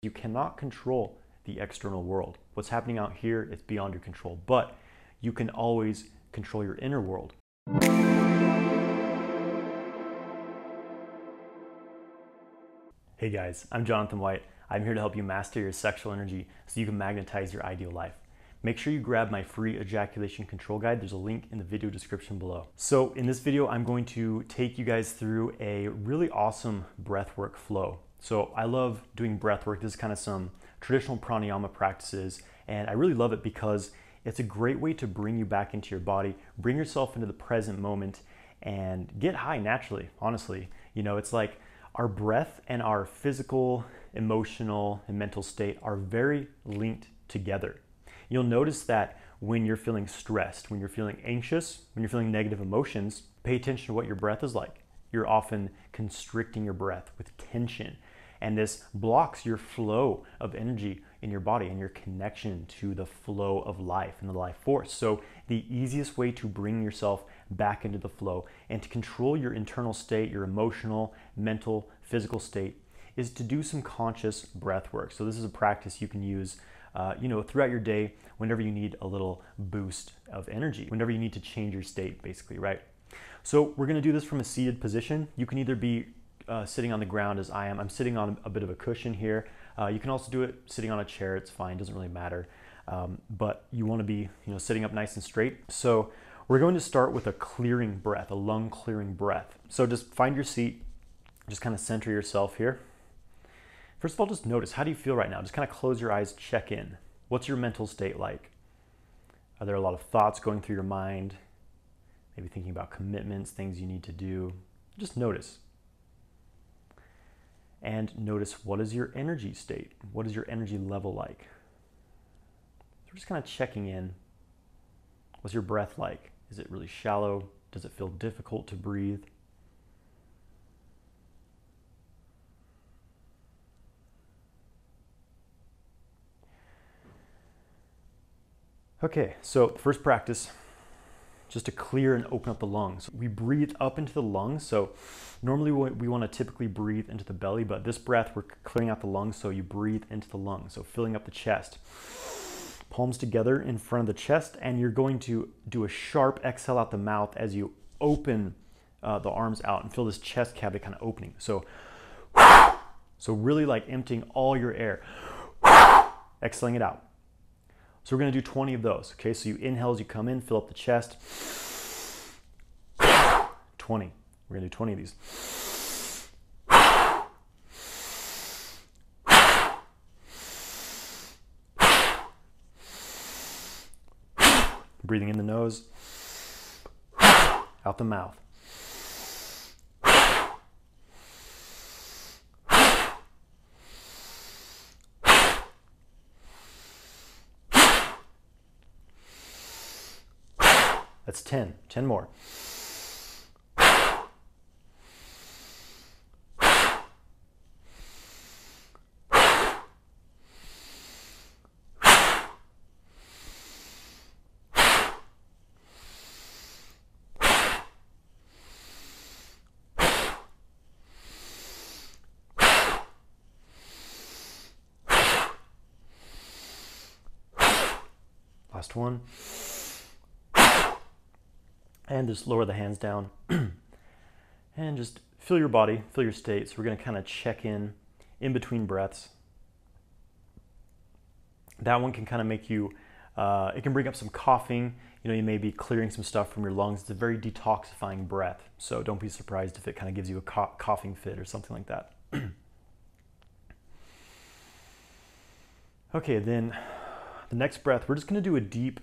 You cannot control the external world. What's happening out here is beyond your control, but you can always control your inner world. Hey guys, I'm Jonathan White. I'm here to help you master your sexual energy so you can magnetize your ideal life. Make sure you grab my free ejaculation control guide. There's a link in the video description below. So in this video, I'm going to take you guys through a really awesome breathwork flow. So I love doing breathwork. This is kind of some traditional pranayama practices, and I really love it because it's a great way to bring you back into your body, bring yourself into the present moment, and get high naturally, honestly. You know, it's like our breath and our physical, emotional, and mental state are very linked together. You'll notice that when you're feeling stressed, when you're feeling anxious, when you're feeling negative emotions, pay attention to what your breath is like. You're often constricting your breath with tension, and this blocks your flow of energy in your body and your connection to the flow of life and the life force. So the easiest way to bring yourself back into the flow and to control your internal state, your emotional, mental, physical state, is to do some conscious breath work. So this is a practice you can use throughout your day whenever you need a little boost of energy, whenever you need to change your state, basically, right? So we're gonna do this from a seated position. You can either be sitting on the ground as I am. I'm sitting on a bit of a cushion here. You can also do it sitting on a chair. It's fine, doesn't really matter. But you wanna be sitting up nice and straight. So we're going to start with a clearing breath, a lung clearing breath. So just find your seat, just kind of center yourself here. First of all, just notice, how do you feel right now? Just kind of close your eyes, check in. What's your mental state like? Are there a lot of thoughts going through your mind? Maybe thinking about commitments, things you need to do. Just notice. And notice, what is your energy state? What is your energy level like? So we're just kind of checking in. What's your breath like? Is it really shallow? Does it feel difficult to breathe? Okay, so the first practice, just to clear and open up the lungs. We breathe up into the lungs. So normally we want to typically breathe into the belly, but this breath, we're clearing out the lungs, so you breathe into the lungs. So filling up the chest. Palms together in front of the chest, and you're going to do a sharp exhale out the mouth as you open the arms out and feel this chest cavity kind of opening. So really like emptying all your air, exhaling it out. So we're going to do 20 of those. Okay, so you inhale as you come in, fill up the chest. 20. We're going to do 20 of these. Breathing in the nose, out the mouth. That's 10. 10 more. Last one. And just lower the hands down and just feel your body, feel your state. So we're going to kind of check in between breaths. That one can kind of make you, it can bring up some coughing. You may be clearing some stuff from your lungs. It's a very detoxifying breath. So don't be surprised if it kind of gives you a coughing fit or something like that. Okay, then the next breath, we're just going to do a deep,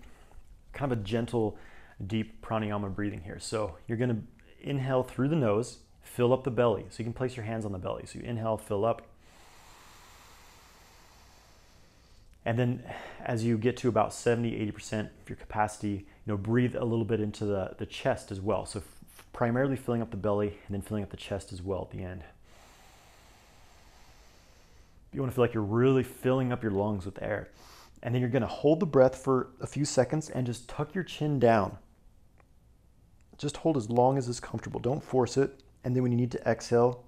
kind of a gentle, deep pranayama breathing here. So you're going to inhale through the nose, fill up the belly. So you can place your hands on the belly. So you inhale, fill up. And then as you get to about 70-80% of your capacity, breathe a little bit into the chest as well. So primarily filling up the belly and then filling up the chest as well at the end. You want to feel like you're really filling up your lungs with air. And then you're going to hold the breath for a few seconds and just tuck your chin down. Just hold as long as is comfortable. Don't force it. And then when you need to exhale,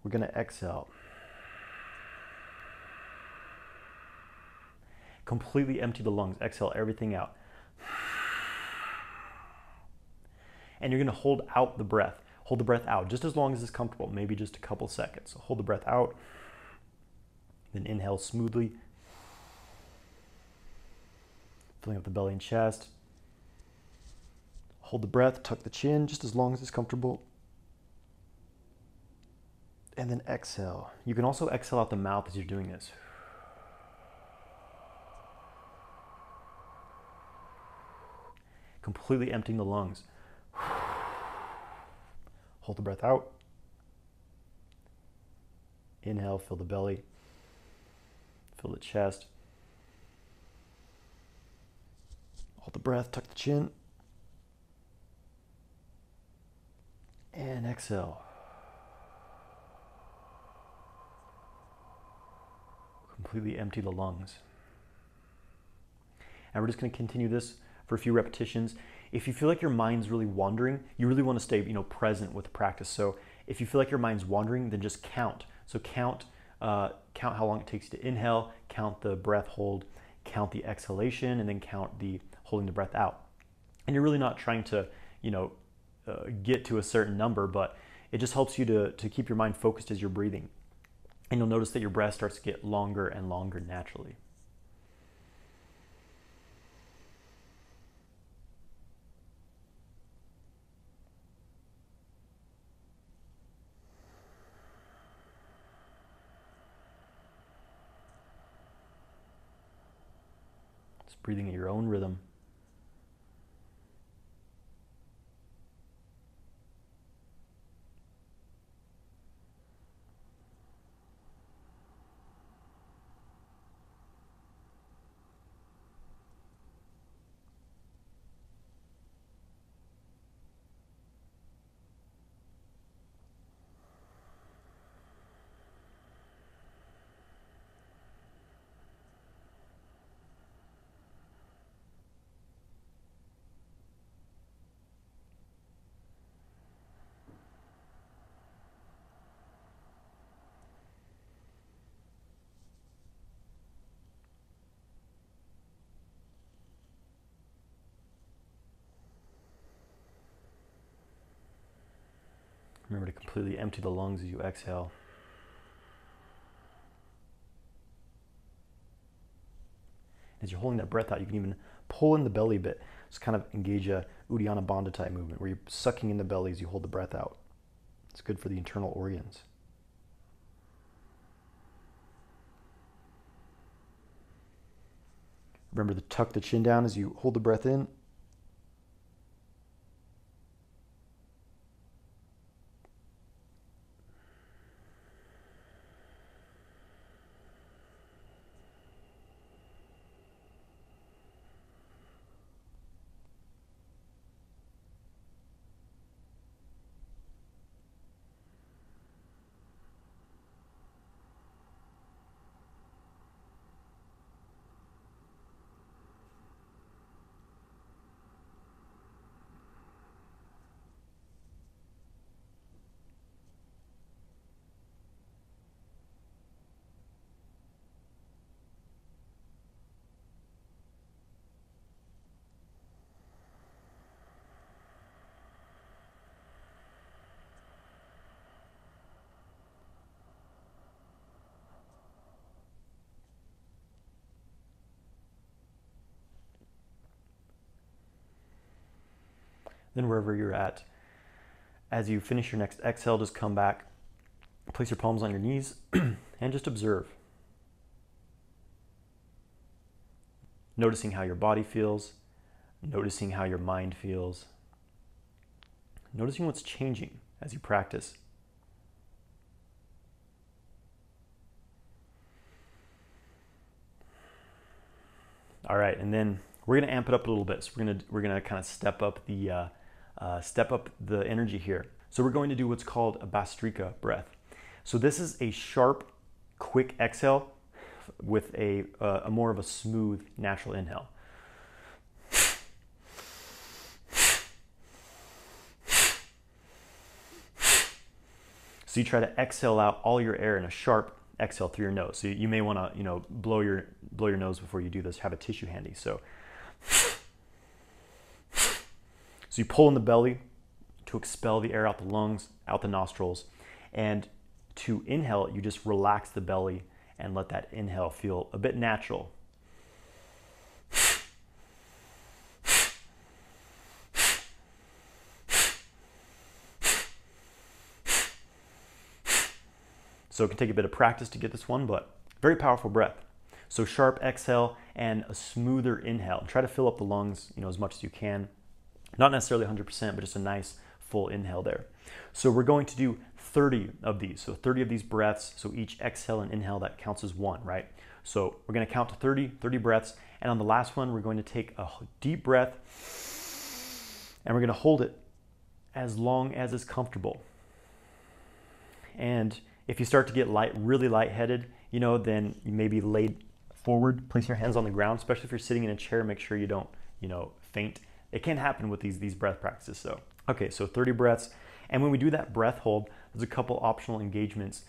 we're going to exhale. Completely empty the lungs. Exhale everything out. And you're going to hold out the breath. Hold the breath out just as long as it's comfortable, maybe just a couple seconds. So hold the breath out, then inhale smoothly, filling up the belly and chest. Hold the breath, tuck the chin just as long as it's comfortable. And then exhale. You can also exhale out the mouth as you're doing this. Completely emptying the lungs. Hold the breath out. Inhale, fill the belly. Fill the chest. Hold the breath, tuck the chin. And exhale. Completely empty the lungs. And we're just going to continue this for a few repetitions. If you feel like your mind's really wandering, you really want to stay, present with the practice. So if you feel like your mind's wandering, then just count. So count how long it takes to inhale, count the breath hold, count the exhalation, and then count the holding the breath out. And you're really not trying to, get to a certain number, but it just helps you to keep your mind focused as you're breathing. And you'll notice that your breath starts to get longer and longer naturally. Just breathing at your own rhythm. Remember to completely empty the lungs as you exhale. As you're holding that breath out, you can even pull in the belly a bit. Just kind of engage a Uddiyana Bandha type movement where you're sucking in the belly as you hold the breath out. It's good for the internal organs. Remember to tuck the chin down as you hold the breath in. Then wherever you're at, as you finish your next exhale, just come back, place your palms on your knees, and just observe. Noticing how your body feels, noticing how your mind feels, noticing what's changing as you practice. All right, and then we're going to amp it up a little bit. So we're gonna kind of step up the energy here. So we're going to do what's called a Bastrica breath. So this is a sharp, quick exhale with a more of a smooth, natural inhale. So you try to exhale out all your air in a sharp exhale through your nose. So you may want to, blow blow your nose before you do this. Have a tissue handy. So you pull in the belly to expel the air out the lungs, out the nostrils. And to inhale, you just relax the belly and let that inhale feel a bit natural. So it can take a bit of practice to get this one, but very powerful breath. So sharp exhale and a smoother inhale. Try to fill up the lungs, as much as you can. Not necessarily 100%, but just a nice full inhale there. So we're going to do 30 of these. So 30 of these breaths. So each exhale and inhale, that counts as one, right? So we're going to count to 30 breaths. And on the last one, we're going to take a deep breath and we're going to hold it as long as is comfortable. And if you start to get really lightheaded, then you maybe lay forward, place your hands on the ground, especially if you're sitting in a chair. Make sure you don't, faint. It can happen with these breath practices. So, okay, so 30 breaths. And when we do that breath hold, there's a couple optional engagements.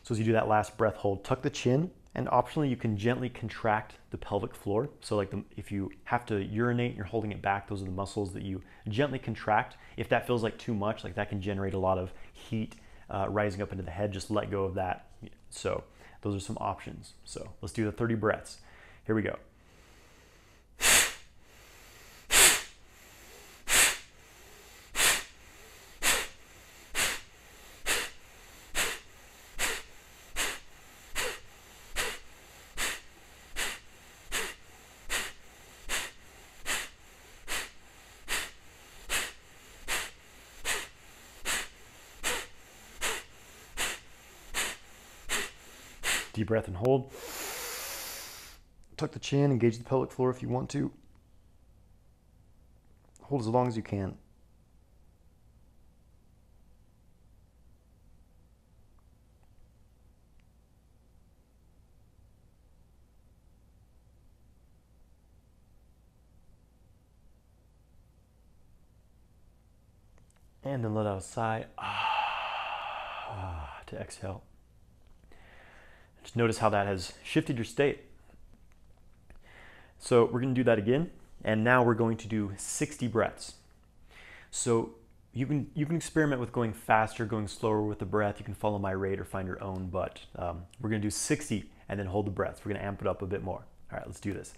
So as you do that last breath hold, tuck the chin, and optionally you can gently contract the pelvic floor. So if you have to urinate and you're holding it back, those are the muscles that you gently contract. If that feels like too much, like that can generate a lot of heat rising up into the head, just let go of that. So those are some options. So let's do the 30 breaths. Here we go. Deep breath and hold. Tuck the chin, engage the pelvic floor if you want to. Hold as long as you can. And then let out a sigh to exhale. Just notice how that has shifted your state. So we're going to do that again, and now we're going to do 60 breaths. So you can experiment with going faster, going slower with the breath. You can follow my rate or find your own, but we're going to do 60 and then hold the breath. We're going to amp it up a bit more. All right, let's do this.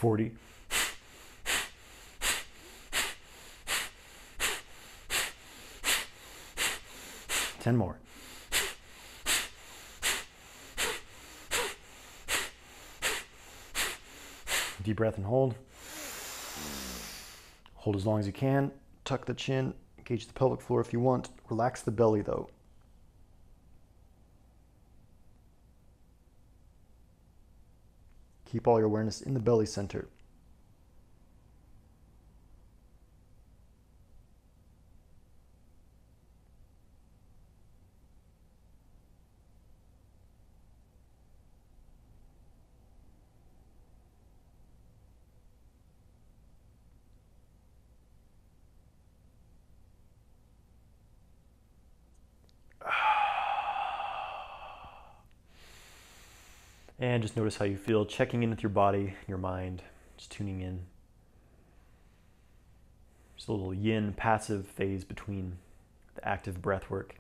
$40. $10 more. Deep breath and hold. Hold as long as you can. Tuck the chin. Engage the pelvic floor if you want. Relax the belly though. Keep all your awareness in the belly center. And just notice how you feel, checking in with your body, your mind, just tuning in. Just a little yin passive phase between the active breath work.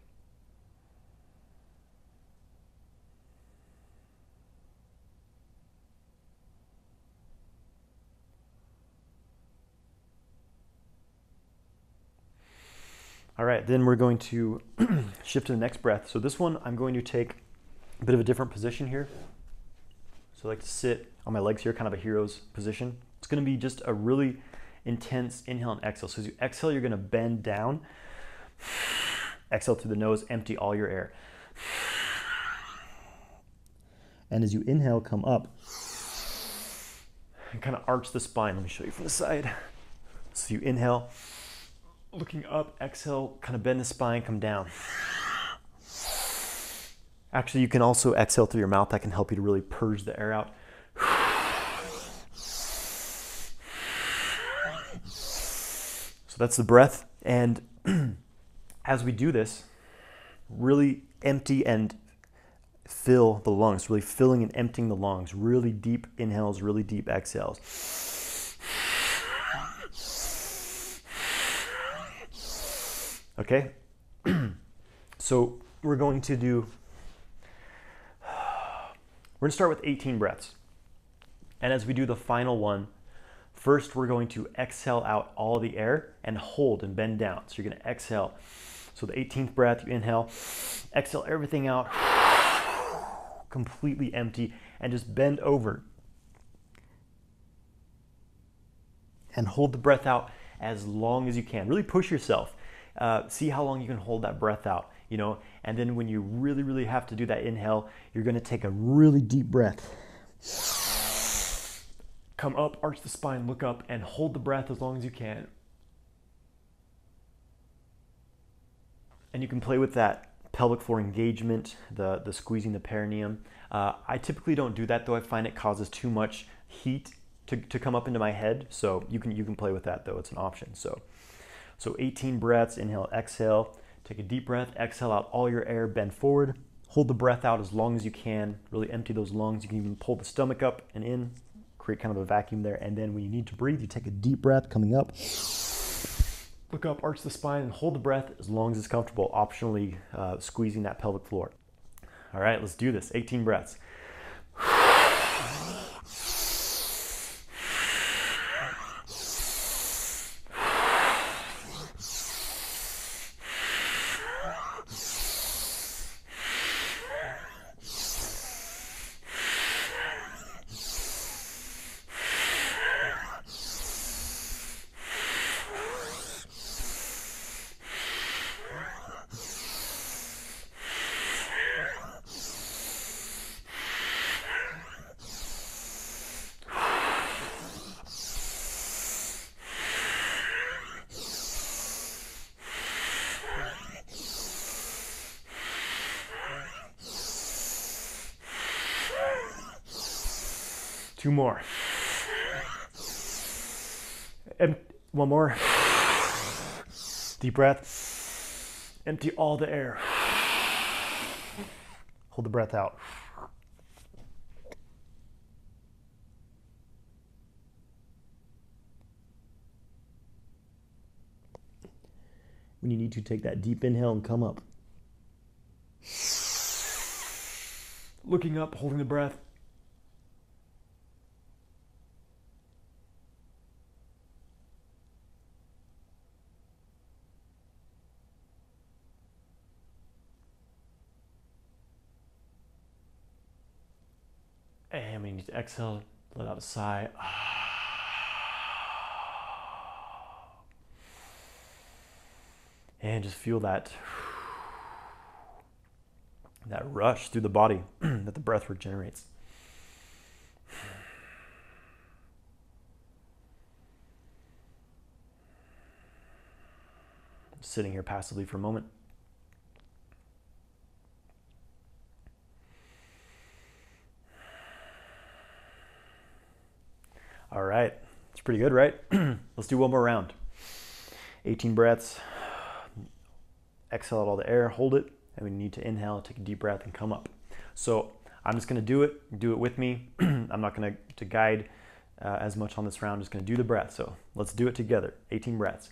All right, then we're going to shift to the next breath. So this one, I'm going to take a bit of a different position here. So I like to sit on my legs here, kind of a hero's position. It's going to be just a really intense inhale and exhale. So as you exhale, you're going to bend down. Exhale through the nose, empty all your air. And as you inhale, come up and kind of arch the spine. Let me show you from the side. So you inhale, looking up, exhale, kind of bend the spine, come down. Actually, you can also exhale through your mouth. That can help you to really purge the air out. So that's the breath. And as we do this, really empty and fill the lungs, really filling and emptying the lungs, really deep inhales, really deep exhales. Okay? So we're going to start with 18 breaths. And as we do the final one, first we're going to exhale out all the air and hold and bend down. So you're going to exhale. So the 18th breath, you inhale, exhale everything out, completely empty, and just bend over. And hold the breath out as long as you can. Really push yourself. See how long you can hold that breath out, you know, and then when you really, really have to do that inhale, you're going to take a really deep breath. Come up, arch the spine, look up, and hold the breath as long as you can. And you can play with that pelvic floor engagement, the squeezing the perineum. I typically don't do that though. I find it causes too much heat to come up into my head. So you can play with that though. It's an option. So 18 breaths, inhale, exhale. Take a deep breath, exhale out all your air, bend forward. Hold the breath out as long as you can. Really empty those lungs. You can even pull the stomach up and in, create kind of a vacuum there. And then when you need to breathe, you take a deep breath coming up. Look up, arch the spine, and hold the breath as long as it's comfortable, optionally squeezing that pelvic floor. All right, let's do this. 18 breaths. Two more. And one more. Deep breath. Empty all the air. Hold the breath out. When you need to, take that deep inhale and come up. Looking up, holding the breath. And we need to exhale, let out a sigh. And just feel that rush through the body that the breathwork generates. Sitting here passively for a moment. All right, it's pretty good, right? Let's do one more round. 18 breaths. Exhale out all the air, hold it, and we need to inhale, take a deep breath, and come up. So I'm just gonna do it with me. I'm not gonna guide as much on this round, I'm just gonna do the breath. So let's do it together, 18 breaths.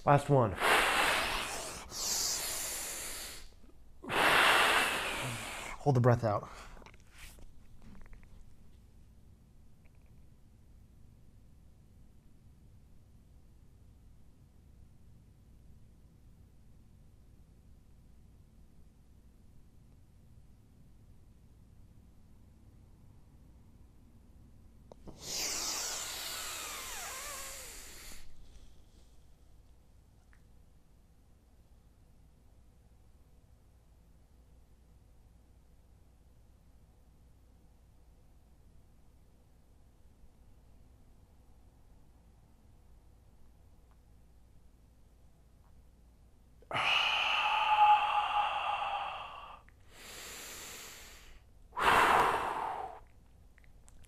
Last one. Hold the breath out.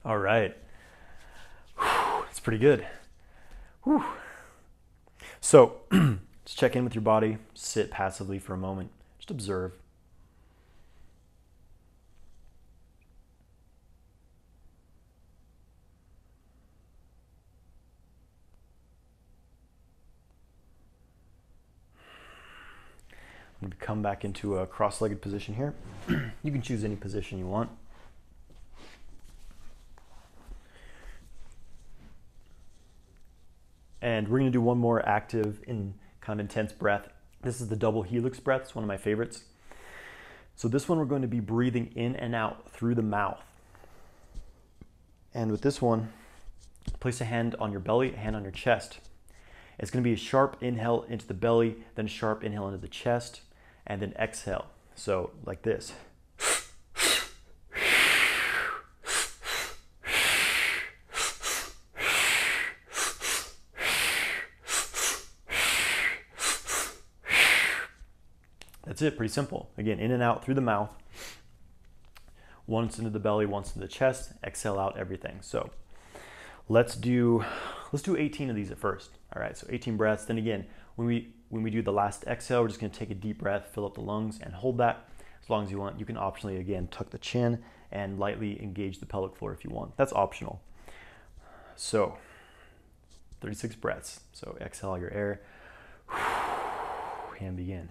All right. It's pretty good. Whew. So just check in with your body. Sit passively for a moment. Just observe. I'm going to come back into a cross-legged position here. You can choose any position you want. And we're going to do one more active and kind of intense breath. This is the double helix breath. It's one of my favorites. So this one we're going to be breathing in and out through the mouth. And with this one, place a hand on your belly, a hand on your chest. It's going to be a sharp inhale into the belly, then a sharp inhale into the chest, and then exhale. So like this. That's it, pretty simple. Again, in and out through the mouth. Once into the belly, once into the chest, exhale out everything. So let's do 18 of these at first. All right, so 18 breaths. Then again, when we do the last exhale, we're just gonna take a deep breath, fill up the lungs, and hold that as long as you want. You can optionally, again, tuck the chin and lightly engage the pelvic floor if you want. That's optional. So 36 breaths. So exhale your air and begin.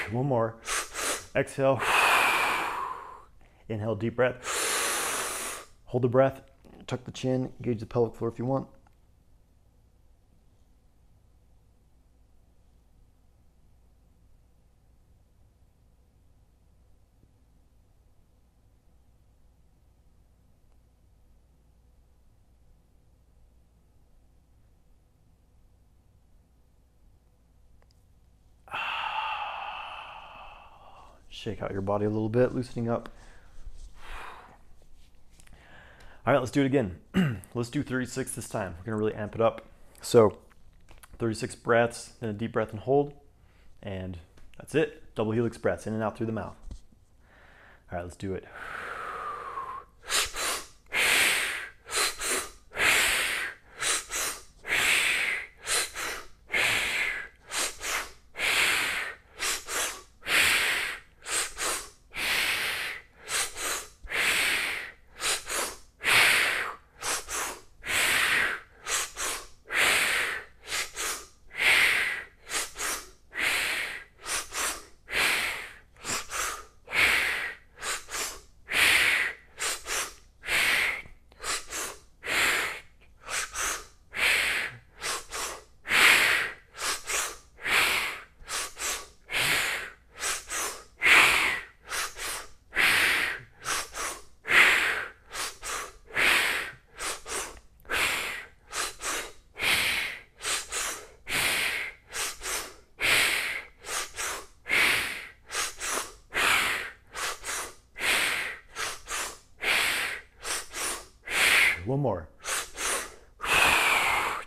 One more. Exhale. Inhale, deep breath. Hold the breath. Tuck the chin. Engage the pelvic floor if you want. Shake out your body a little bit, loosening up. All right, let's do it again. Let's do 36 this time. We're gonna really amp it up. So 36 breaths, then a deep breath and hold. And that's it. Double helix breaths, in and out through the mouth. All right, let's do it. One more.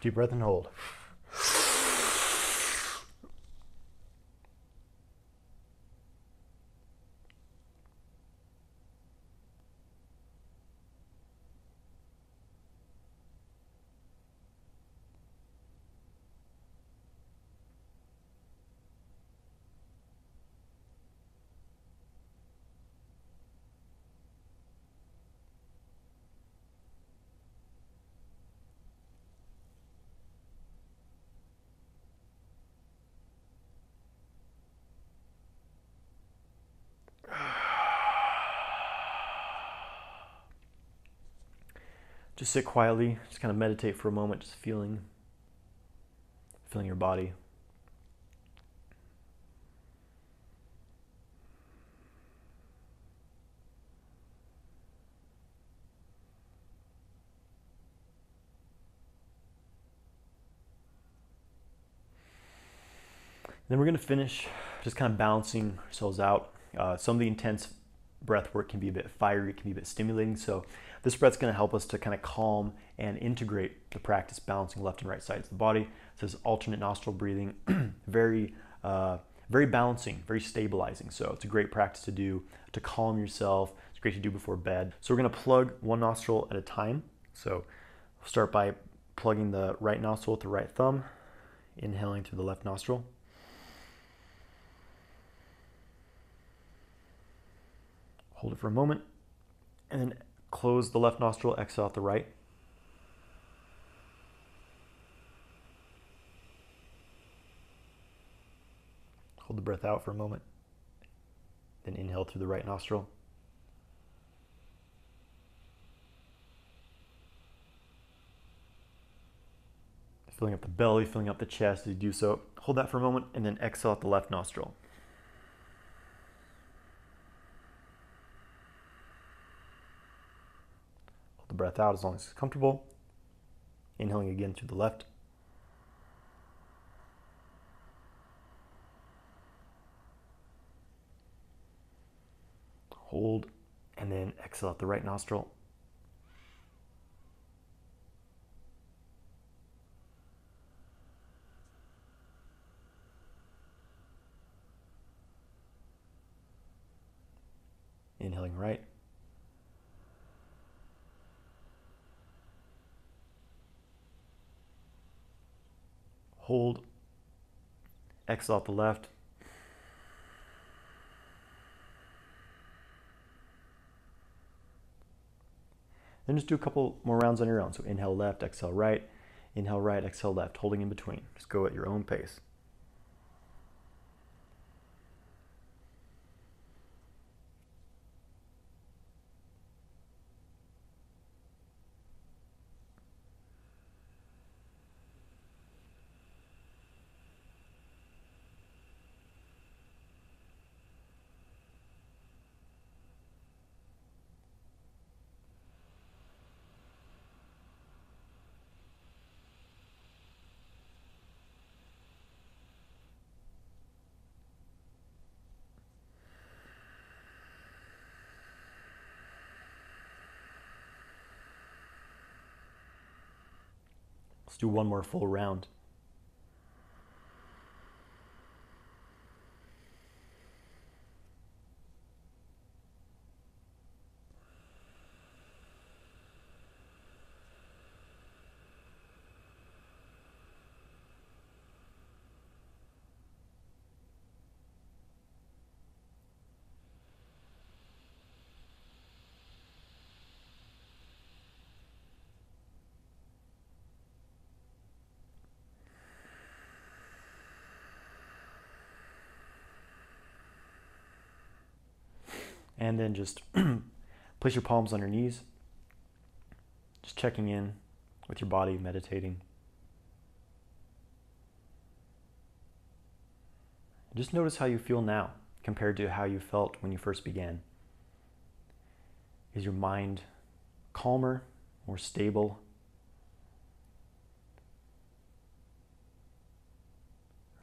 Deep breath and hold. Just sit quietly, just kind of meditate for a moment, just feeling your body. Then we're going to finish just kind of balancing ourselves out. Some of the intense breath work can be a bit fiery, it can be a bit stimulating. So this breath's going to help us to kind of calm and integrate the practice, balancing left and right sides of the body. So this alternate nostril breathing, very balancing, very stabilizing. So it's a great practice to do to calm yourself. It's great to do before bed. So we're going to plug one nostril at a time. So we'll start by plugging the right nostril with the right thumb, inhaling through the left nostril. Hold it for a moment, and then close the left nostril, exhale out the right. Hold the breath out for a moment, then inhale through the right nostril. Filling up the belly, filling up the chest as you do so. Hold that for a moment, and then exhale out the left nostril. The breath out as long as it's comfortable. Inhaling again through the left. Hold, and then exhale out the right nostril. Inhaling right. Hold, exhale out the left. Then just do a couple more rounds on your own. So inhale left, exhale right, exhale left, holding in between. Just go at your own pace. Let's do one more full round. And then just place your palms on your knees, just checking in with your body, meditating. Just notice how you feel now compared to how you felt when you first began. Is your mind calmer, more stable?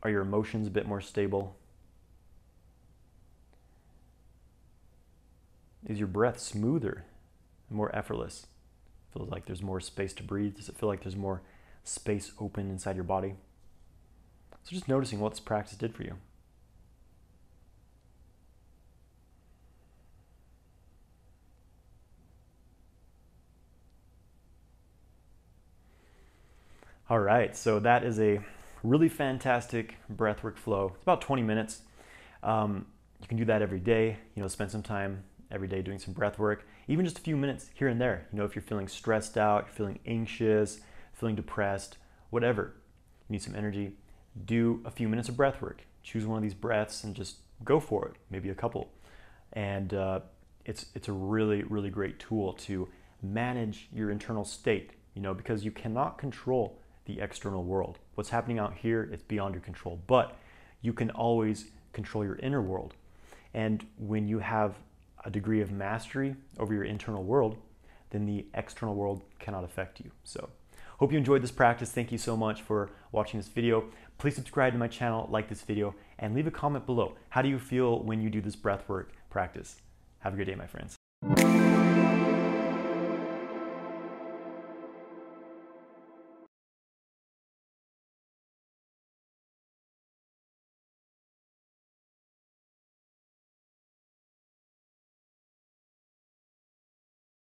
Are your emotions a bit more stable? Is your breath smoother, more effortless? Feels like there's more space to breathe? Does it feel like there's more space open inside your body. So just noticing what this practice did for you. All right, so that is a really fantastic breathwork flow. It's about 20 minutes. You can do that every day, spend some time every day doing some breath work, even just a few minutes here and there. If you're feeling stressed out, you're feeling anxious, feeling depressed, whatever, you need some energy, do a few minutes of breath work. Choose one of these breaths and just go for it, maybe a couple. And it's a really, really great tool to manage your internal state, because you cannot control the external world. What's happening out here, it's beyond your control, but you can always control your inner world. And when you have a degree of mastery over your internal world, then the external world cannot affect you. So hope you enjoyed this practice. Thank you so much for watching this video. Please subscribe to my channel, like this video, and leave a comment below. How do you feel when you do this breathwork practice? Have a good day, my friends.